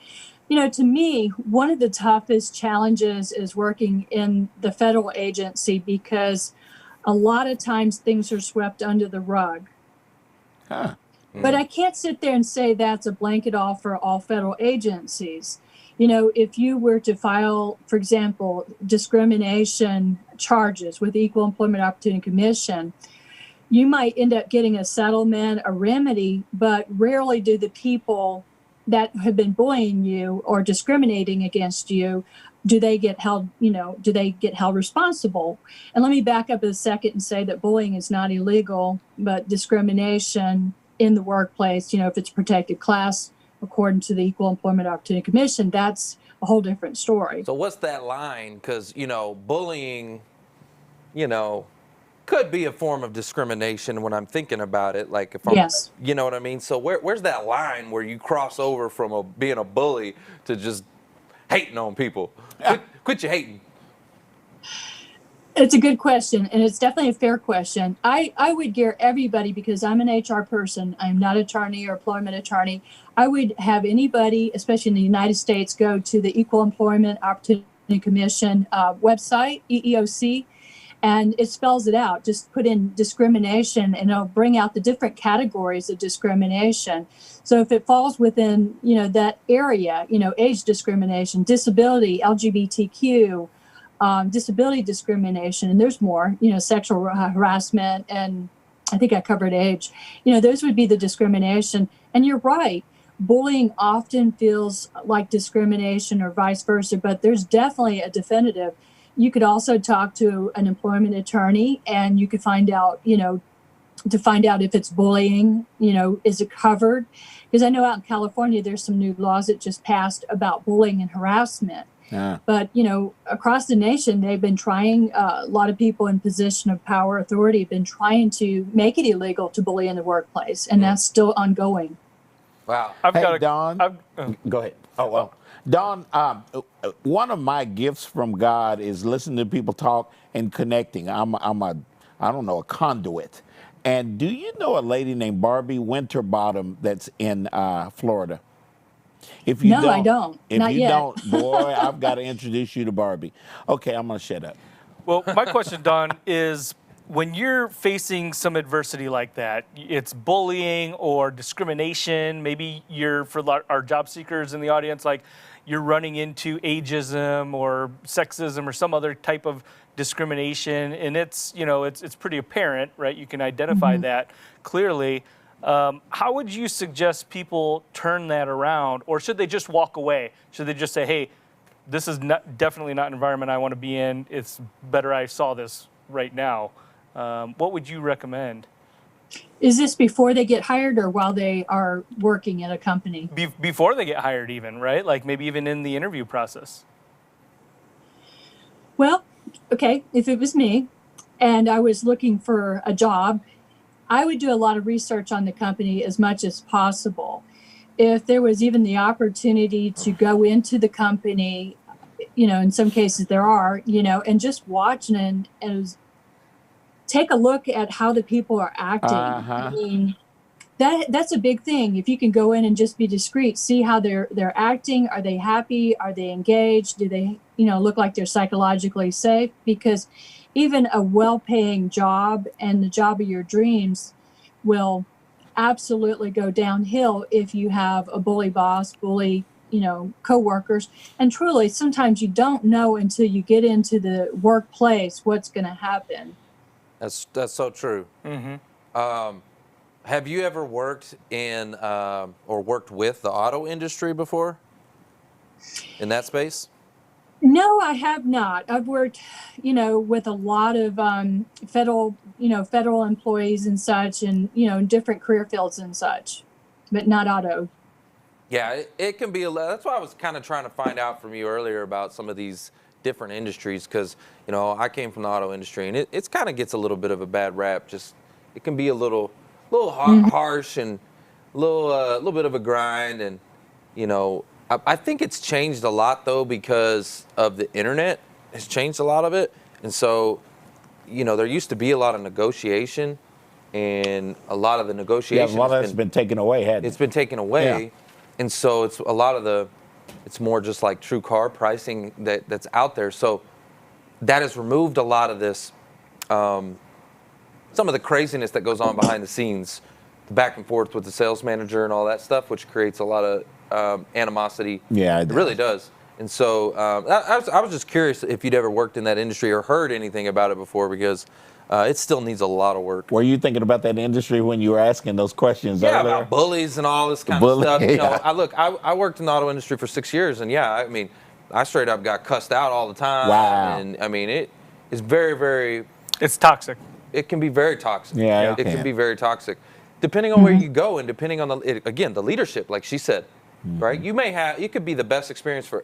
To me, one of the toughest challenges is working in the federal agency because a lot of times things are swept under the rug. Huh. But I can't sit there and say that's a blanket all for all federal agencies. If you were to file, for example, discrimination charges with the Equal Employment Opportunity Commission, you might end up getting a settlement, a remedy, but rarely do the people that have been bullying you or discriminating against you, do they get held responsible? And let me back up a second and say that bullying is not illegal, but discrimination in the workplace, if it's a protected class, according to the Equal Employment Opportunity Commission, that's a whole different story. So what's that line? Because, bullying, could be a form of discrimination when I'm thinking about it. Like if I'm, Yes. you know what I mean? So where's that line where you cross over from being a bully to just hating on people? Quit your hating. It's a good question, and it's definitely a fair question. I would gear everybody, because I'm an HR person, I'm not an attorney or employment attorney. I would have anybody, especially in the United States, go to the Equal Employment Opportunity Commission website, EEOC, and it spells it out. Just put in discrimination, and it'll bring out the different categories of discrimination. So if it falls within, that area, age discrimination, disability, LGBTQ, disability discrimination, and there's more, sexual harassment, and I think I covered age. Those would be the discrimination. And you're right, bullying often feels like discrimination or vice versa, but there's definitely a definitive. You could also talk to an employment attorney, and you could find out, to find out if it's bullying, is it covered? Because I know out in California, there's some new laws that just passed about bullying and harassment. Yeah. But, across the nation, they've been trying, a lot of people in position of power, authority, have been trying to make it illegal to bully in the workplace, and that's still ongoing. Wow. Hey, Don. Go ahead. Oh, well. Don, one of my gifts from God is listening to people talk and connecting. I don't know, a conduit. And do you know a lady named Barbie Winterbottom that's in Florida? If you No, I don't. If Not you yet. don't, boy, I've got to introduce you to Barbie. Okay, I'm going to shut up. Well, my question, Don, is when you're facing some adversity like that, it's bullying or discrimination, maybe for our job seekers in the audience, like you're running into ageism or sexism or some other type of discrimination, and it's pretty apparent, right? You can identify that clearly. How would you suggest people turn that around, or should they just walk away? Should they just say, hey, this is definitely not an environment I want to be in. It's better I saw this right now. What would you recommend? Is this before they get hired or while they are working at a company? Before they get hired even, right? Like maybe even in the interview process. Well, okay, if it was me and I was looking for a job, I would do a lot of research on the company as much as possible. If there was even the opportunity to go into the company, in some cases there are, and just watch and take a look at how the people are acting. I mean, that's a big thing. If you can go in and just be discreet, see how they're acting. Are they happy? Are they engaged? Do they, look like they're psychologically safe? Because even a well-paying job and the job of your dreams will absolutely go downhill if you have a bully boss, bully, coworkers. And truly, sometimes you don't know until you get into the workplace what's going to happen. That's so true. Mm-hmm. Have you ever worked in or worked with the auto industry before? In that space? No, I have not. I've worked, with a lot of federal employees and such, and in different career fields and such, but not auto. Yeah, it can be that's why I was kind of trying to find out from you earlier about some of these different industries, because I came from the auto industry, and it's kind of gets a little bit of a bad rap. Just it can be a little harsh and a little bit of a grind, and I think it's changed a lot though because of the internet. It's changed a lot of it, and so there used to be a lot of negotiation, and a lot of the negotiation. Yeah, a lot of that's been taken away, hasn't it? It's been taken away, yeah. And so it's a lot of it's more just like true car pricing that's out there. So that has removed a lot of this, some of the craziness that goes on behind the scenes, back and forth with the sales manager and all that stuff, which creates a lot of animosity. Yeah, it really does. And so I was just curious if you'd ever worked in that industry or heard anything about it before, because it still needs a lot of work. Were you thinking about that industry when you were asking those questions earlier? About bullies and all this kind of stuff. I worked in the auto industry for 6 years, and I straight up got cussed out all the time. Wow. And it is very, very. It's toxic. It can be very toxic. Yeah, it can be very toxic, depending on where you go and depending on the leadership, like she said. Right? You could be the best experience for,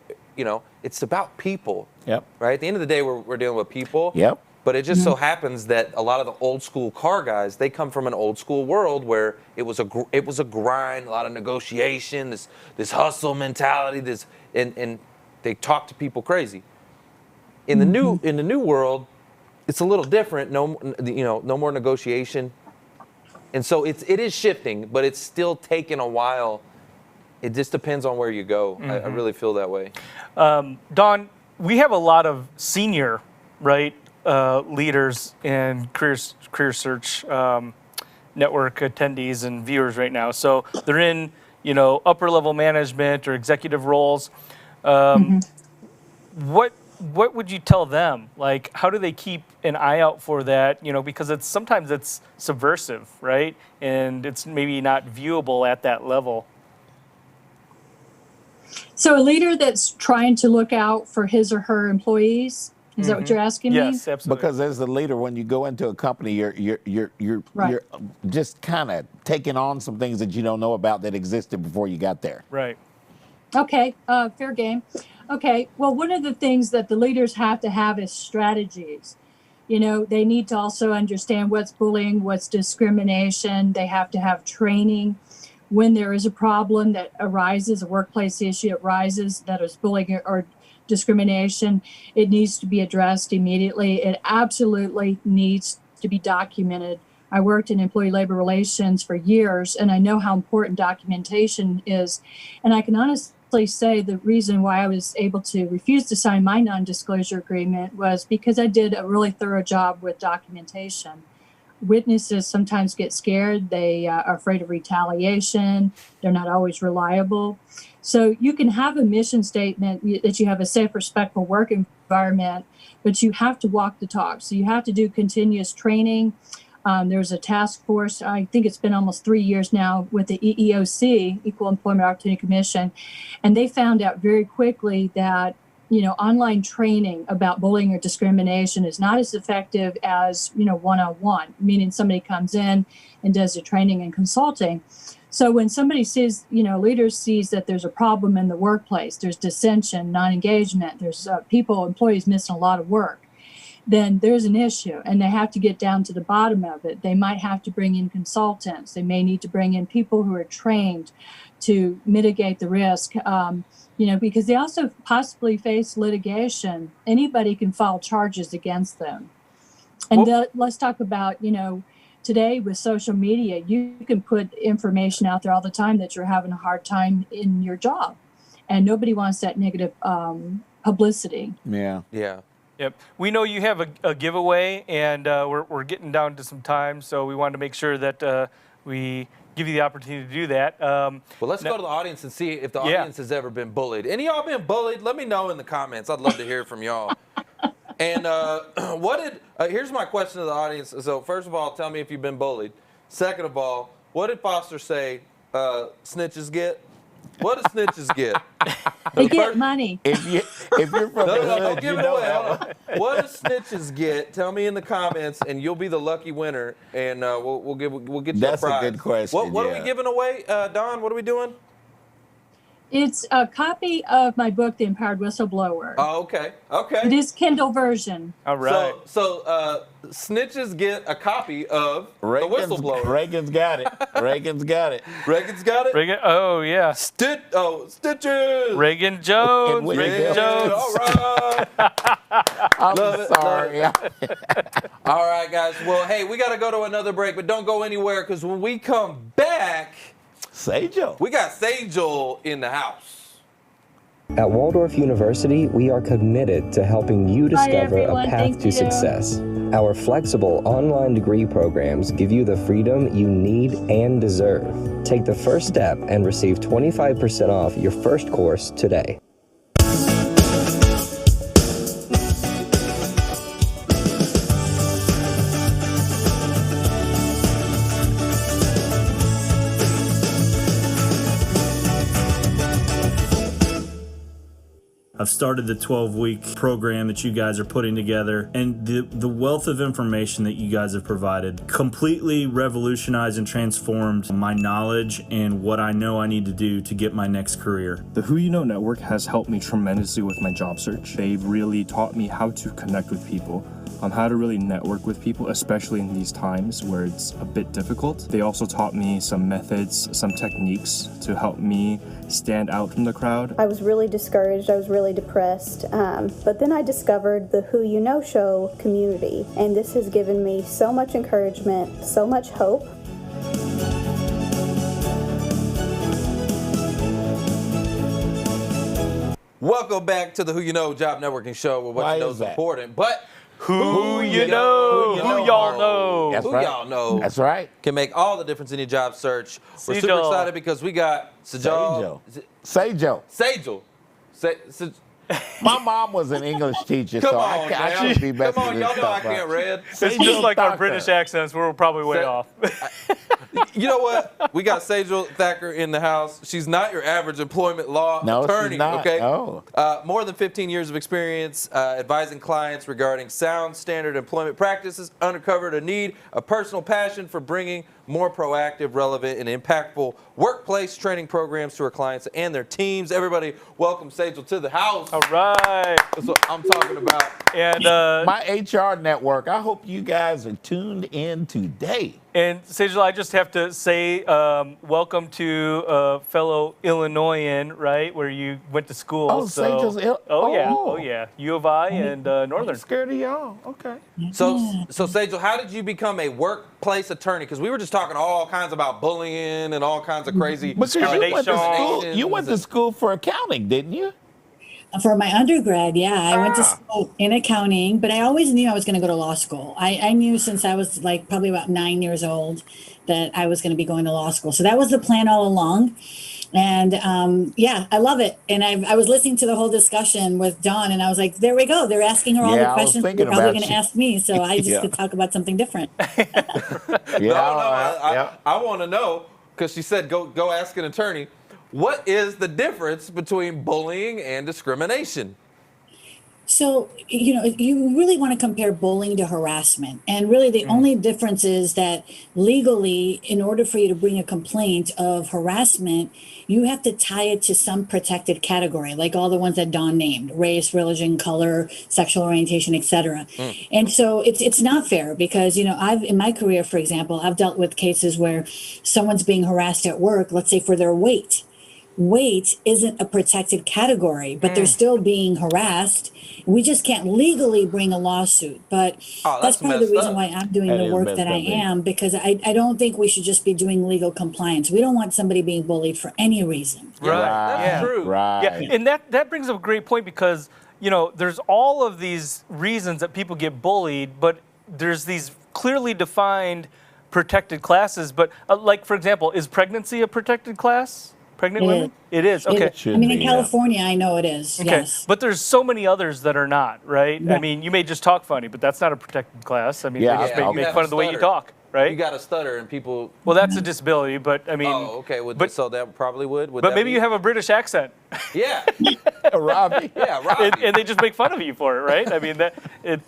it's about people. Yep. Right? At the end of the day, we're dealing with people. Yep. But it just so happens that a lot of the old school car guys, they come from an old school world where it was a grind, a lot of negotiation, this hustle mentality, and they talk to people crazy. In the new world, it's a little different. No more negotiation. And so it is shifting, but it's still taking a while. It just depends on where you go. I really feel that way. Don, we have a lot of senior, leaders and career search network attendees and viewers right now. So they're in, upper level management or executive roles. What would you tell them? Like, how do they keep an eye out for that? Because sometimes it's subversive, right? And it's maybe not viewable at that level. So a leader that's trying to look out for his or her employees, is that what you're asking me? Yes, absolutely. Because as a leader, when you go into a company, you're just kind of taking on some things that you don't know about that existed before you got there. Right. Okay, fair game. Okay, well, one of the things that the leaders have to have is strategies. They need to also understand what's bullying, what's discrimination. They have to have training. when there is a problem that arises, a workplace issue arises that is bullying or discrimination, it needs to be addressed immediately. It absolutely needs to be documented. I worked in employee labor relations for years, and I know how important documentation is. And I can honestly say the reason why I was able to refuse to sign my non-disclosure agreement was because I did a really thorough job with documentation. Witnesses sometimes get scared. They are afraid of retaliation. They're not always reliable. So you can have a mission statement that you have a safe, respectful work environment, but you have to walk the talk. So you have to do continuous training. There's a task force, I think it's been almost 3 years now, with the EEOC, Equal Employment Opportunity Commission, and they found out very quickly that online training about bullying or discrimination is not as effective as one-on-one, meaning somebody comes in and does the training and consulting. So when somebody sees, leaders sees that there's a problem in the workplace, there's dissension, non-engagement, there's employees missing a lot of work, then there's an issue, and they have to get down to the bottom of it. They might have to bring in consultants. They may need to bring in people who are trained to mitigate the risk, because they also possibly face litigation. Anybody can file charges against them. And let's talk about, today with social media, you can put information out there all the time that you're having a hard time in your job, and nobody wants that negative publicity. Yeah. Yeah. Yep. We know you have a giveaway, and we're getting down to some time, so we wanted to make sure that we give you the opportunity to do that. Well, let's go to the audience and see if the audience has ever been bullied. Any of y'all been bullied? Let me know in the comments. I'd love to hear from y'all. And here's my question to the audience. So first of all, tell me if you've been bullied. Second of all, what did Foster say snitches get? What do snitches get? They get money. If you're from the hood, don't give it away. Hold on. What do snitches get? Tell me in the comments, and you'll be the lucky winner, and we'll get you a prize. That's a good question. What are we giving away, Don? What are we doing? It's a copy of my book, The Empowered Whistleblower. Oh, okay. It is Kindle version. All right. So snitches get a copy of The Whistleblower. Reagan's got it. Reagan's got it. Reagan's got it? Reagan, oh, yeah. Stitches! Reagan Jones. Reagan Jones. All right. I'm sorry. All right, guys. Well, hey, we got to go to another break, but don't go anywhere, because when we come back, Sejal. we got Sejal in the house. At Waldorf University, we are committed to helping you discover a path to success. Our flexible online degree programs give you the freedom you need and deserve. Take the first step and receive 25% off your first course today. I've started the 12-week program that you guys are putting together, and the wealth of information that you guys have provided completely revolutionized and transformed my knowledge and what I know I need to do to get my next career. The Who You Know Network has helped me tremendously with my job search. They've really taught me how to connect with people, how to really network with people, especially in these times where it's a bit difficult. They also taught me some methods, some techniques to help me stand out from the crowd. I was really discouraged, I was really depressed, but then I discovered the Who You Know Show community, and this has given me so much encouragement, so much hope. Welcome back to the Who You Know Job Networking Show, where what you know is important, but who you know, who y'all know. That's who right. y'all know. That's right. Can make all the difference in your job search. We're super Sejal. excited because we got Sejal. Sejal. Sejal. My mom was an English teacher, so I shouldn't be messing Come on, this y'all know I stuff up. can't read. It's just like our British accents. We're probably way off. You know what? We got Sejal Thakkar in the house. She's not your average employment law attorney. She's not. Okay. No. More than 15 years of experience advising clients regarding sound standard employment practices. Uncovered a need, a personal passion for bringing more proactive, relevant, and impactful workplace training programs to our clients and their teams. Everybody, welcome Sejal to the house. All right. That's what I'm talking about. And my HR network, I hope you guys are tuned in today. And Sejal, I just have to say, welcome to fellow Illinoisan, right, where you went to school. Oh, Sejal's yeah, U of I and Northern. I'm scared of y'all. Okay. So Sejal, how did you become a workplace attorney? Because we were just talking all kinds about bullying and all kinds of crazy discrimination. You went to school for accounting, didn't you? For my undergrad, yeah, I went to school in accounting, but I always knew I was going to go to law school. I knew since I was like probably about 9 years old that I was going to be going to law school. So that was the plan all along. And yeah, I love it. And I was listening to the whole discussion with Dawn, and I was like, there we go. They're asking her all the questions they're probably going to ask me. So I just could talk about something different. I want to know, because she said go ask an attorney. What is the difference between bullying and discrimination? So, you really want to compare bullying to harassment. And really the only difference is that legally, in order for you to bring a complaint of harassment, you have to tie it to some protected category, like all the ones that Dawn named: race, religion, color, sexual orientation, etc. And so it's not fair because, I've, in my career, for example, I've dealt with cases where someone's being harassed at work, let's say for their weight. Weight isn't a protected category, but they're still being harassed. We just can't legally bring a lawsuit. But that's part of the reason why I'm doing the work that I am, because I don't think we should just be doing legal compliance. We don't want somebody being bullied for any reason. Right. That's true. Right. Yeah, and that brings up a great point because, there's all of these reasons that people get bullied, but there's these clearly defined protected classes. But like, for example, is pregnancy a protected class? Pregnant women? It is. Okay. In California, I know it is. Okay. Yes. But there's so many others that are not, right? Yeah. I mean, you may just talk funny, but that's not a protected class. I mean, they just make fun of the way you talk, right? You got to stutter and people... Well, that's a disability, but I mean... Oh, okay. So that probably would. But maybe you have a British accent. Yeah. Robbie. Yeah, Robbie. And they just make fun of you for it, right? I mean,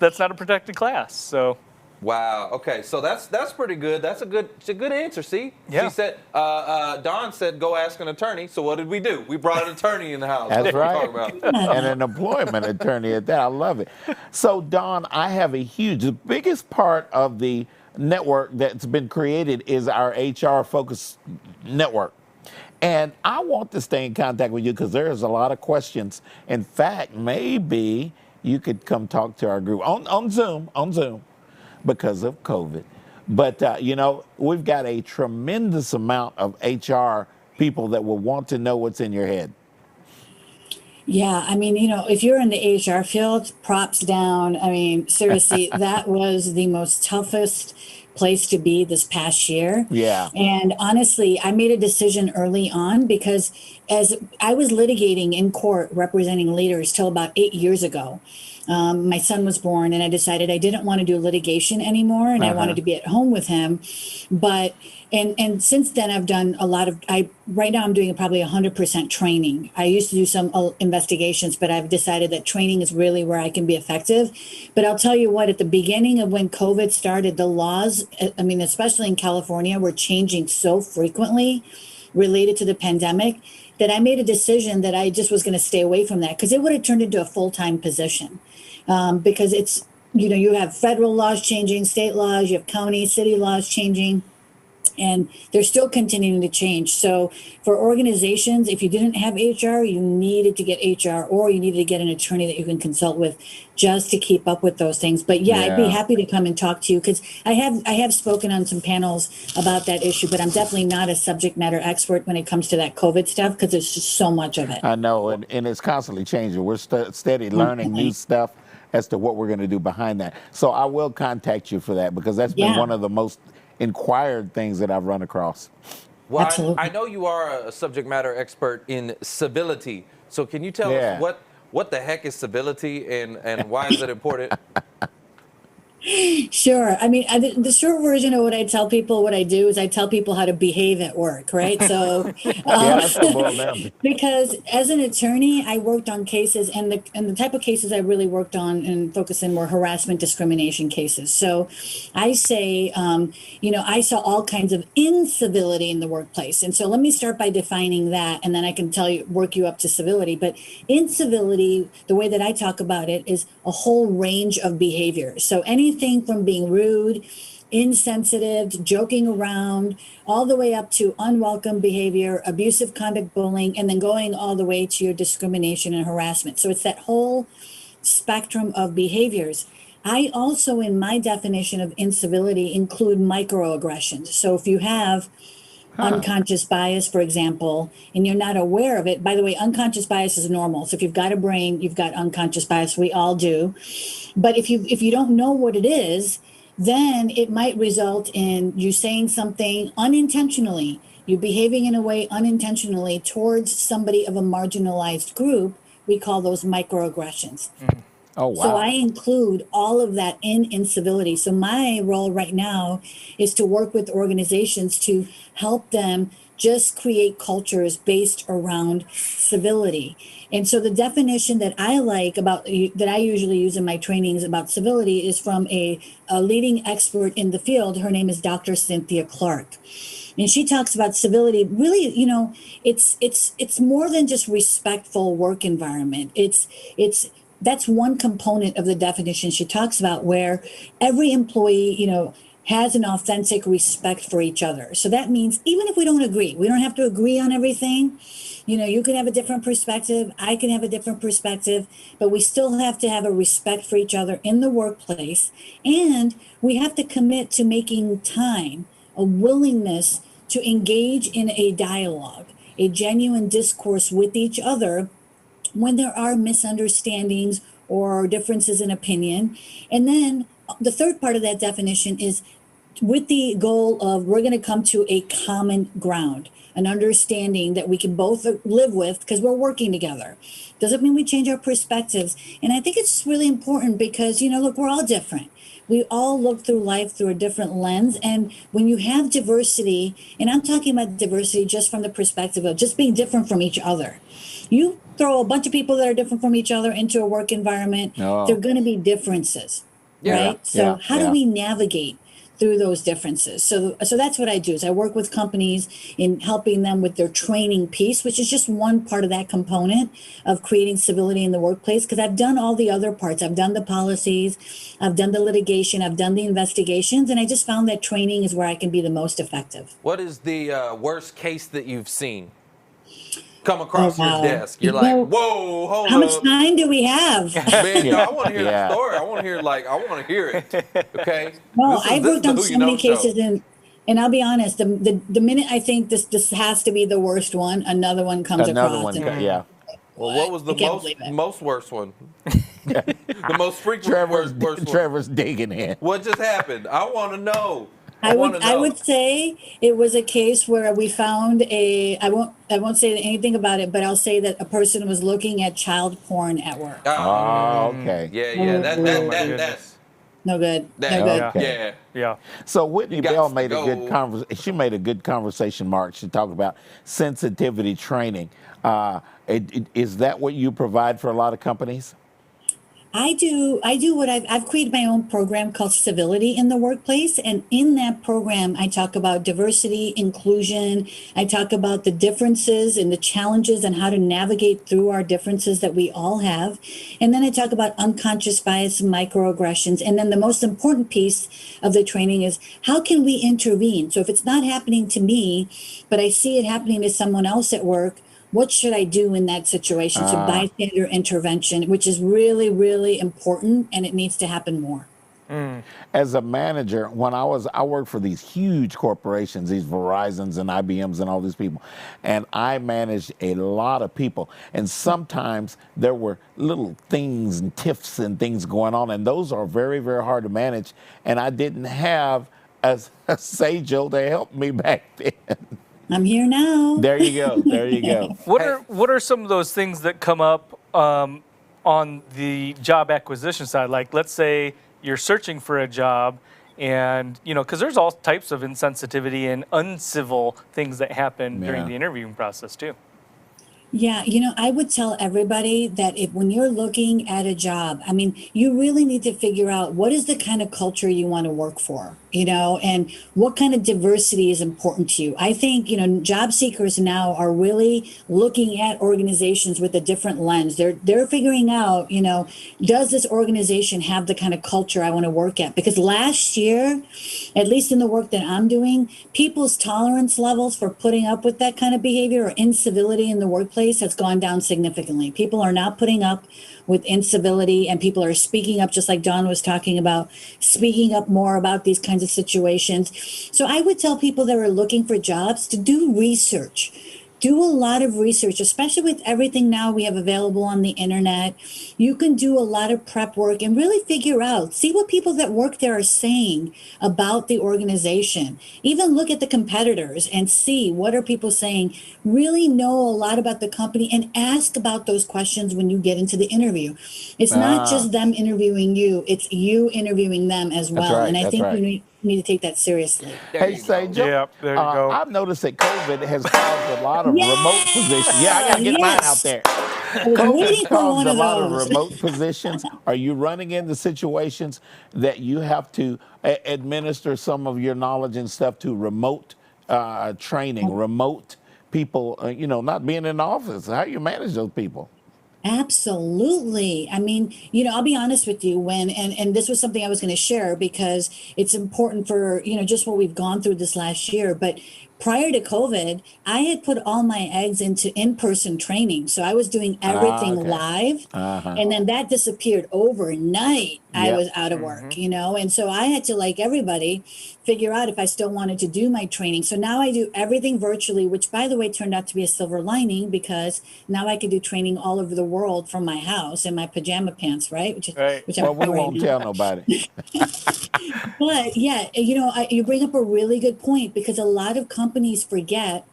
that's not a protected class, so... Wow. Okay. So that's pretty good. It's a good answer. See? Yeah. She said, Dawn said, go ask an attorney. So what did we do? We brought an attorney in the house. That's right. And an employment attorney at that. I love it. So Dawn, I have the biggest part of the network that's been created is our HR focused network. And I want to stay in contact with you because there's a lot of questions. In fact, maybe you could come talk to our group on Zoom. Because of COVID. But, we've got a tremendous amount of HR people that will want to know what's in your head. Yeah, I mean, if you're in the HR field, props down. I mean, seriously, that was the most toughest place to be this past year. Yeah. And honestly, I made a decision early on because as I was litigating in court representing leaders till about 8 years ago, my son was born and I decided I didn't want to do litigation anymore and I wanted to be at home with him. But, and since then I've done a lot of, right now I'm doing probably 100% training. I used to do some investigations, but I've decided that training is really where I can be effective. But I'll tell you what, at the beginning of when COVID started, the laws, I mean, especially in California, were changing so frequently related to the pandemic that I made a decision that I just was going to stay away from that because it would have turned into a full-time position. Because it's, you have federal laws changing, state laws, you have county, city laws changing, and they're still continuing to change. So for organizations, if you didn't have HR, you needed to get HR or you needed to get an attorney that you can consult with just to keep up with those things. But yeah, I'd be happy to come and talk to you because I have spoken on some panels about that issue, but I'm definitely not a subject matter expert when it comes to that COVID stuff because there's just so much of it. I know, and it's constantly changing. We're steady learning new stuff as to what we're going to do behind that. So I will contact you for that because that's been one of the most inquired things that I've run across. Well, I know you are a subject matter expert in civility. So can you tell us what the heck is civility and why is it important? Sure. I mean, the short version of what I tell people, what I do is I tell people how to behave at work, right? So, because as an attorney, I worked on cases and the type of cases I really worked on and focused in were harassment, discrimination cases. So I say, I saw all kinds of incivility in the workplace. And so let me start by defining that, and then I can work you up to civility. But incivility, the way that I talk about it, is a whole range of behavior. So anything from being rude, insensitive, joking around, all the way up to unwelcome behavior, abusive conduct, bullying, and then going all the way to your discrimination and harassment. So it's that whole spectrum of behaviors. I also, in my definition of incivility, include microaggressions. So if you have unconscious bias, for example, and you're not aware of it, by the way, unconscious bias is normal. So if you've got a brain, you've got unconscious bias. We all do. But if you don't know what it is, then it might result in you saying something unintentionally, you behaving in a way unintentionally towards somebody of a marginalized group. We call those microaggressions. Oh, wow. So I include all of that in incivility. So my role right now is to work with organizations to help them just create cultures based around civility. And so the definition that I like about that I usually use in my trainings about civility is from a leading expert in the field. Her name is Dr. Cynthia Clark. And she talks about civility. Really, you know, it's more than just respectful work environment. That's one component of the definition she talks about, where every employee, you know, has an authentic respect for each other. So that means even if we don't agree, we don't have to agree on everything. You know, you can have a different perspective, I can have a different perspective, but we still have to have a respect for each other in the workplace. And we have to commit to making time, a willingness to engage in a dialogue, a genuine discourse with each other when there are misunderstandings or differences in opinion. And then the third part of that definition is with the goal of we're going to come to a common ground, an understanding that we can both live with because we're working together. Doesn't mean we change our perspectives. And I think it's really important because, you know, look, we're all different. We all look through life through a different lens. And when you have diversity, and I'm talking about diversity just from the perspective of just being different from each other. You throw a bunch of people that are different from each other into a work environment, there are going to be differences, right? So how do we navigate through those differences? So that's what I do is I work with companies in helping them with their training piece, which is just one part of that component of creating civility in the workplace, because I've done all the other parts. I've done the policies, I've done the litigation, I've done the investigations, and I just found that training is where I can be the most effective. What is the worst case that you've seen come across your desk? You're like, whoa, hold up. How much time do we have? Man, no, I want to hear that story. I want to hear it. Okay. No, I've worked on so many cases, and I'll be honest. The minute I think this has to be the worst one, another one comes across. Yeah. Well, what was the most worst one? The most frequent worst one. Trevor's digging in. What just happened? I want to know. I would say it was a case where we found I won't say anything about it, but I'll say that a person was looking at child porn at work. Oh, okay. Yeah. That's no good. Yeah. So Whitney Bell made a good conversation. She made a good conversation mark. She talked about sensitivity training. Is that what you provide for a lot of companies? I do what I've created my own program called Civility in the Workplace. And in that program, I talk about diversity, inclusion. I talk about the differences and the challenges and how to navigate through our differences that we all have. And then I talk about unconscious bias and microaggressions. And then the most important piece of the training is how can we intervene? So if it's not happening to me, but I see it happening to someone else at work, what should I do in that situation? So bystander intervention, which is really, really important, and it needs to happen more. As a manager, when I worked for these huge corporations, these Verizons and IBMs and all these people, and I managed a lot of people. And sometimes there were little things and tiffs and things going on, and those are very, very hard to manage. And I didn't have a Sejal to help me back then. I'm here now. There you go. There you go. What are some of those things that come up on the job acquisition side? Like, let's say you're searching for a job, and because there's all types of insensitivity and uncivil things that happen during the interviewing process too. Yeah, I would tell everybody that if when you're looking at a job, I mean, you really need to figure out what is the kind of culture you want to work for, and what kind of diversity is important to you. I think, job seekers now are really looking at organizations with a different lens. They're figuring out, does this organization have the kind of culture I want to work at? Because last year, at least in the work that I'm doing, people's tolerance levels for putting up with that kind of behavior or incivility in the workplace has gone down significantly. People are not putting up with incivility, and people are speaking up, just like Don was talking about, speaking up more about these kinds of situations. So I would tell people that are looking for jobs to do research. Do a lot of research, especially with everything now we have available on the internet. You can do a lot of prep work and really figure out, see what people that work there are saying about the organization. Even look at the competitors and see what are people saying. Really know a lot about the company and ask about those questions when you get into the interview. It's not just them interviewing you, it's you interviewing them as well. right, and I that's think right. you need to take that seriously. Hey, Sejal, Yeah, there you go. I've noticed that COVID has caused a lot of remote positions. Yeah, I got to get mine out there. I was COVID waiting has for caused one a of lot of those. remote positions. Are you running into situations that you have to administer some of your knowledge and stuff to remote training, remote people, not being in the office? How do you manage those people? Absolutely. I mean, I'll be honest with you and this was something I was going to share because it's important for, just what we've gone through this last year. But prior to COVID, I had put all my eggs into in-person training. So I was doing everything okay. live. Uh-huh. And then that disappeared overnight. I Yep. was out of work, and so I had to, like everybody, figure out if I still wanted to do my training. So now I do everything virtually, which by the way turned out to be a silver lining because now I can do training all over the world from my house in my pajama pants, right? Which Right. I'm Well, we wearing won't now. tell nobody. But yeah, you bring up a really good point because a lot of companies forget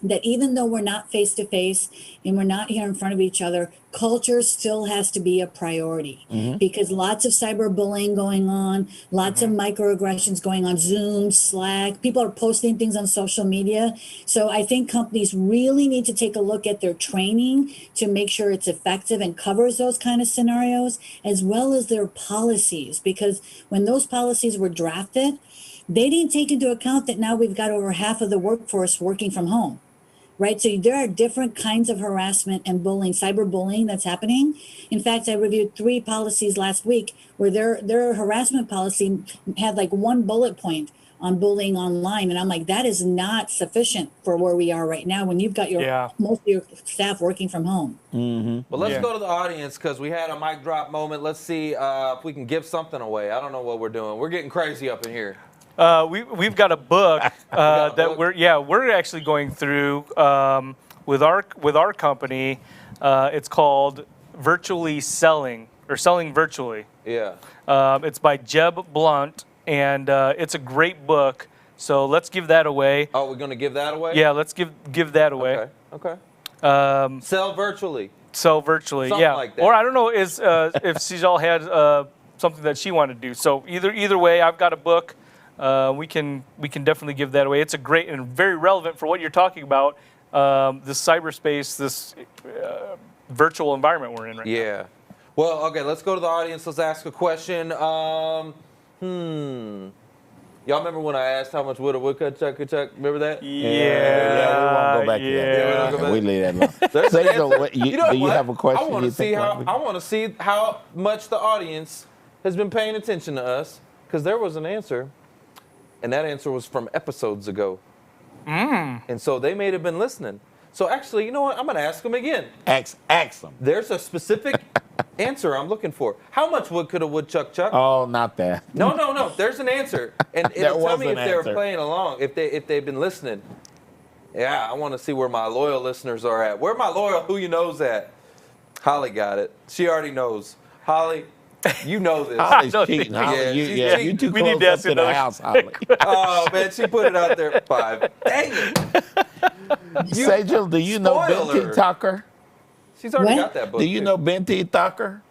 that even though we're not face to face and we're not here in front of each other, culture still has to be a priority because lots of cyberbullying going on, lots of microaggressions going on, Zoom, Slack, people are posting things on social media. So I think companies really need to take a look at their training to make sure it's effective and covers those kind of scenarios, as well as their policies, because when those policies were drafted, they didn't take into account that now we've got over half of the workforce working from home. Right. So there are different kinds of harassment and bullying, cyberbullying that's happening. In fact, I reviewed 3 policies last week where their harassment policy had like one bullet point on bullying online. And I'm like, that is not sufficient for where we are right now when you've got most of your staff working from home. But let's go to the audience because we had a mic drop moment. Let's see if we can give something away. I don't know what we're doing. We're getting crazy up in here. We've got a book that we're actually going through with our company. It's called Virtually Selling or Selling Virtually. Yeah. It's by Jeb Blunt, and it's a great book. So let's give that away. Oh, we're gonna give that away? Yeah, let's give that away. Okay. Sell virtually. Sell virtually. Something yeah. like that. Or I don't know if Sejal had something that she wanted to do. So either way, I've got a book. We can definitely give that away. It's a great and very relevant for what you're talking about, this cyberspace, this virtual environment we're in right now. Yeah. Well, okay, let's go to the audience. Let's ask a question. Y'all remember when I asked how much would a woodchuck could chuck? Remember that? Yeah, we won't go back to that. We leave that alone. Sejal, do you have a question? I want to see how much the audience has been paying attention to us, because there was an answer, and that answer was from episodes ago. And so they may have been listening. So actually, you know what? I'm going to ask them again. Ask them. There's a specific answer I'm looking for. How much wood could a woodchuck chuck? Oh, not that. No. There's an answer. And it'll tell me if they were answer. playing along, if they've been listening. Yeah, I want to see where my loyal listeners are at. Where my loyal who you know's at? Holly got it. She already knows. Holly, you know this. Holly's cheating. Holly, you too close up to the house, Holly. Oh, man, she put it out there. 5. Dang it. Sejal, do you know 𝐒𝐿𝐒 Thakkar? She's already got that book. Do you know 𝐒𝐿𝐒 Thakkar?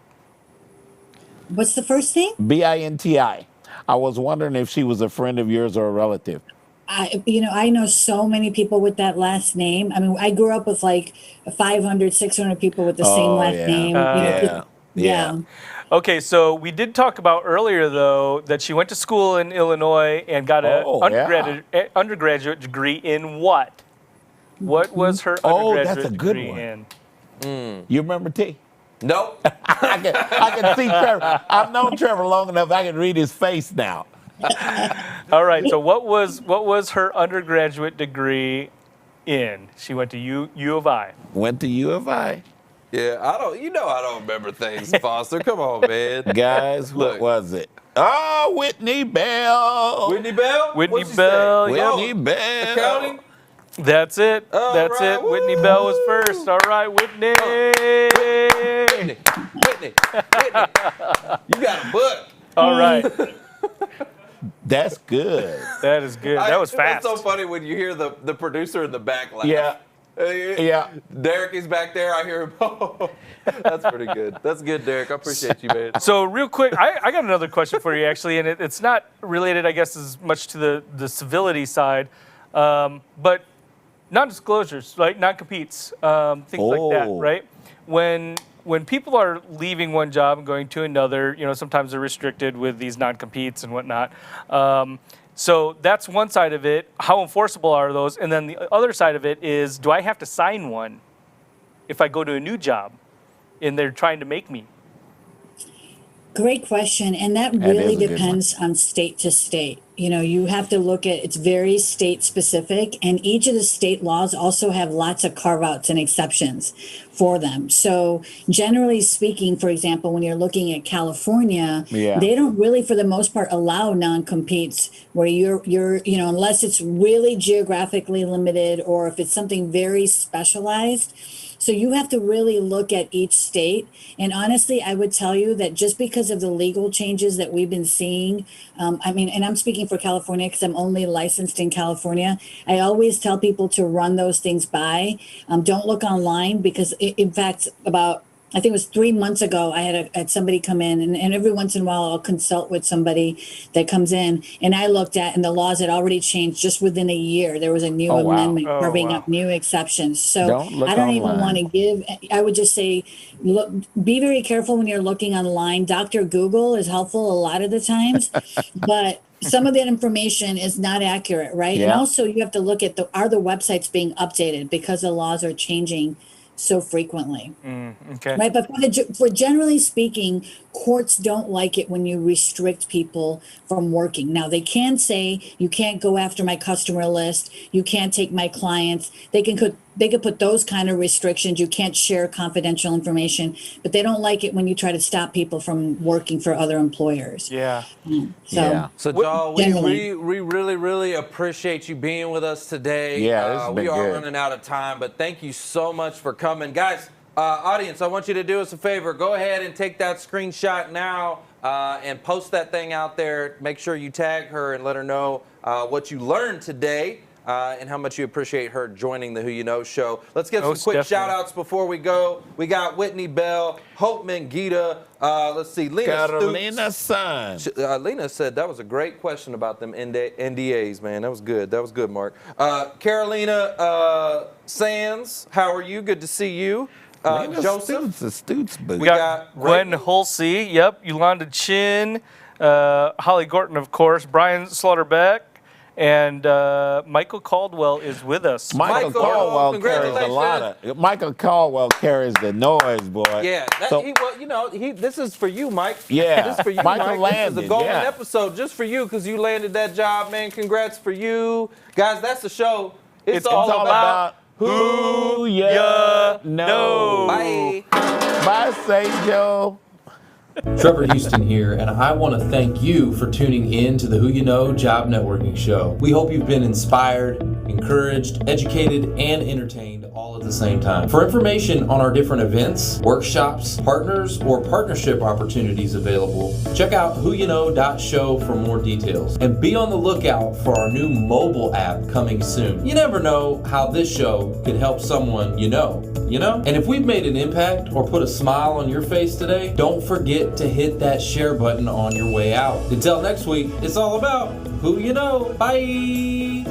What's the first thing? Binti. I was wondering if she was a friend of yours or a relative. I know so many people with that last name. I mean, I grew up with like 500, 600 people with the same last name. Yeah. Okay, so we did talk about earlier, though, that she went to school in Illinois and got an undergraduate degree in what? What was her undergraduate that's a good degree one. in? You remember T? Nope. I can see Trevor. I've known Trevor long enough. I can read his face now. All right. So what was her undergraduate degree in? She went to U of I. Went to U of I. Yeah, I don't remember things, Foster. Come on, man. Guys, what was it? Oh, Whitney Bell. Whitney Bell? Whitney Bell. Whitney Bell. Accounting? That's it. That's right. it. Whitney Bell was first. All right, Whitney. Whitney. You got a book. All right. That's good. That is good. That was fast. It's so funny when you hear the producer in the back laugh. Yeah. Yeah. Derek is back there. I hear him. That's pretty good. That's good, Derek. I appreciate you, man. So real quick, I got another question for you, actually, and it's not related, I guess, as much to the civility side, but non-disclosures, like non-competes, things like that, right? When people are leaving one job and going to another, sometimes they're restricted with these non-competes and whatnot. So that's one side of it. How enforceable are those? And then the other side of it is, do I have to sign one if I go to a new job and they're trying to make me? Great question. And that really depends on state to state. You have to look at, it's very state specific, and each of the state laws also have lots of carve outs and exceptions for them. So generally speaking, for example, when you're looking at California, they don't really, for the most part, allow non-competes where you're, unless it's really geographically limited or if it's something very specialized. So you have to really look at each state. And honestly, I would tell you that just because of the legal changes that we've been seeing, and I'm speaking for California because I'm only licensed in California, I always tell people to run those things by. Don't look online because, in fact, I think it was 3 months ago, I had somebody come in, and every once in a while I'll consult with somebody that comes in, and I looked at, and the laws had already changed just within a year. There was a new amendment carving up new exceptions. So I don't even want to give, I would just say, look, be very careful when you're looking online. Dr. Google is helpful a lot of the times, but some of that information is not accurate, right? And also you have to look at are the websites being updated because the laws are changing so frequently. Okay. Right, but for generally speaking, courts don't like it when you restrict people from working. Now, they can say you can't go after my customer list, you can't take my clients. They could put those kind of restrictions. You can't share confidential information, but they don't like it when you try to stop people from working for other employers. Yeah. So, Joel, we really, really appreciate you being with us today. Yeah, this has been we are good. running out of time, but thank you so much for coming. Guys, audience, I want you to do us a favor. Go ahead and take that screenshot now and post that thing out there. Make sure you tag her and let her know what you learned today. And how much you appreciate her joining the Who You Know show. Let's get some quick shout-outs before we go. We got Whitney Bell, Hopeman Gita, let's see, Lena Carolina's son. Lena said that was a great question about them NDAs, man. That was good. That was good, Mark. Carolina Sands, how are you? Good to see you. Joseph. We got Gwen Hulsey, Yolanda Chin, Holly Gorton, of course, Brian Slaughterbeck, and Michael Caldwell is with us. Michael Caldwell carries a lot of. Michael Caldwell carries the noise, boy. Yeah, this is for you, Mike. Yeah, this is for you, Michael Mike. landed. This is a golden episode just for you because you landed that job, man. Congrats for you, guys. That's the show. It's all about who you know. Bye. Bye, Sejal. Trevor Houston here, and I want to thank you for tuning in to the Who You Know Job Networking Show. We hope you've been inspired, encouraged, educated, and entertained all at the same time. For information on our different events, workshops, partners, or partnership opportunities available, check out whoyouknow.show for more details. And be on the lookout for our new mobile app coming soon. You never know how this show could help someone you know. you know? And if we've made an impact or put a smile on your face today, don't forget to hit that share button on your way out. Until next week, it's all about who you know. Bye.